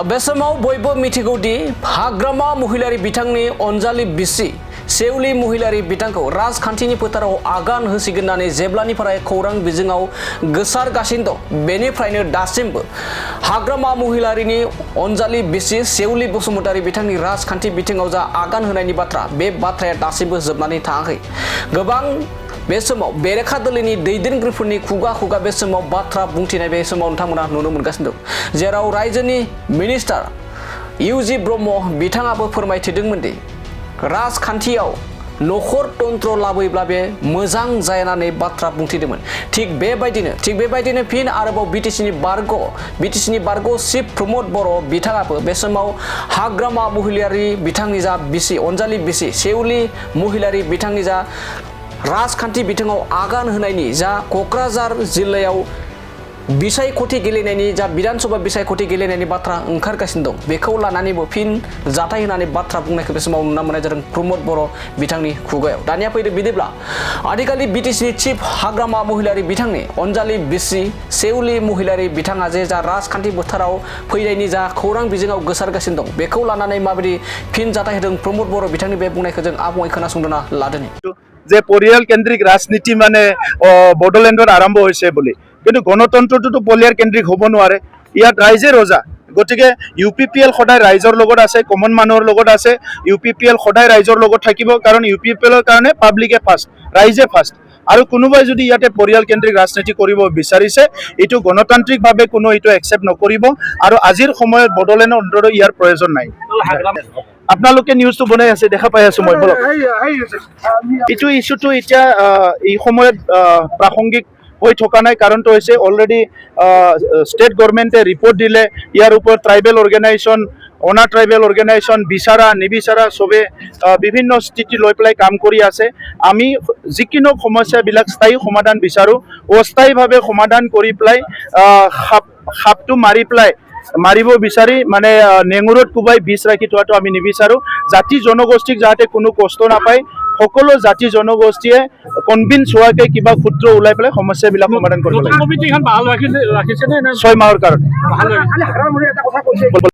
बे समाव बयबो मिथिगौदि हाग्रामा महिलारि बिथांनि अनजालि बिसि सेउलि महिलारि बिथांखौ राजखान्थिनि फोथाराव आगान होसिगोन होननानै जेब्लानिफ्राय खौरां बिजोङाव गोसारगासिनो दं बेनिफ्रायनो दासिमबो हाग्रामा महिलारिनि अनजालि बिसि सेउलि बसुमतारी बिथांनि राजखान्थि बिथिङाव जा आगान होनायनि बाथ्रा बे बाथ्राया दासिमबो जोबनानै थाङाखै। गोबां बे समाव बेरेखा दोलोनि दैदेनगिरिफोरनि खुगा खुगा बे समाव बाथ्रा बुंथिनाय बे समाव नोंथांमोना नुनो मोनगासिनो दं, जेराव रायजोनि मिनिस्टार इउजि ब्रह्म बिथाङाबो फोरमायथिदोंमोन दि राजखान्थियाव नखर तन्त्र लाबोयोब्ला बे मोजां जाया होननानै बाथ्रा बुंथिदोंमोन। थिग बेबायदिनो फिन आरोबाव बिटिसिनि बारग' चिफ प्रमद बर' बिथाङाबो बे समाव हाग्रामा महिलारि बिथांनि जा बिसि अनजालि बिसि सेउलि महिलारि बिथांनि जा राजखान्थि बिथिङाव आगान होनायनि जा क'क्राझार जिल्लायाव बिसायख'थि गेलेनायनि जा विधानसभा बिसायख'थि गेलेनायनि बाथ्रा ओंखारगासिनो दं बेखौ लानानैबो फिन जाथाय होनानै बाथ्रा बुंनायखौ बे समाव नुनो मोननाय जादों प्रमद बर' बिथांनि खुगायाव। दानिया फैदो बिदिब्ला आथिखालनि बिटिसिनि चिफ हाग्रामा महिलारि बिथांनि अनजालि बिसि सेउलि महिलारि बिथाङा जे जा राजखान्थि बोथोराव फैनायनि जा खौरां बिजोङाव गोसारगासिनो दं बेखौ लानानै माबायदि फिन जाथाय होदों प्रमद बर' बिथांनि बे बुंनायखौ जों आबुङै खोनासंदोंना लादोनि। যে পৰিয়াল কেন্দ্ৰিক ৰাজনীতি মানে বড়োলেণ্ডত আৰম্ভ হৈছে বুলি, কিন্তু গণতন্ত্ৰটোতো পৰিয়াল কেন্দ্ৰিক হ'ব নোৱাৰে। ইয়াত ৰাইজে ৰজা, গতিকে UPPL সদায় ৰাইজৰ লগত আছে, কমন মানুহৰ লগত আছে। UPPL সদায় ৰাইজৰ লগত থাকিব, কাৰণ UPPLৰ কাৰণে পাব্লিকে ফাৰ্ষ্ট, ৰাইজে ফাৰ্ষ্ট। আৰু কোনোবাই যদি ইয়াতে পৰিয়াল কেন্দ্ৰিক ৰাজনীতি কৰিব বিচাৰিছে এইটো গণতান্ত্ৰিকভাৱে কোনো এইটো একচেপ্ট নকৰিব, আৰু আজিৰ সময়ত বড়োলেণ্ডৰ অন্তত ইয়াৰ প্ৰয়োজন নাই। আপোনালোকে নিউজটো বনাই আছে, দেখা পাই আছো মই। এইটো ইছ্যুটো এতিয়া এই সময়ত প্ৰাসংগিক হৈ থকা নাই, কাৰণটো হৈছে অলৰেডি ষ্টেট গভৰ্ণমেণ্টে ৰিপৰ্ট দিলে। ইয়াৰ ওপৰত ট্ৰাইবেল অৰ্গেনাইজেশ্যন, অনাৰ ট্ৰাইবেল অৰ্গেনাইজেশ্যন বিচৰা নিবিচাৰা চবে বিভিন্ন স্থিতি লৈ পেলাই কাম কৰি আছে। আমি যিকোনো সমস্যাবিলাক স্থায়ী সমাধান বিচাৰোঁ, অস্থায়ীভাৱে সমাধান কৰি পেলাই সাপটো মাৰিব বিচাৰি মানে নেঙুৰত কোবাই বিষ ৰাখি থোৱাটো আমি নিবিচাৰোঁ। জাতি জনগোষ্ঠীক যাতে কোনো কষ্ট নাপায়, সকলো জাতি জনগোষ্ঠীয়ে কনভিন্স হোৱাকে কিবা সূত্ৰ ওলাই পেলাই সমস্যাবিলাক সমাধান কৰিব লাগে। 6 মাহৰ কাৰণে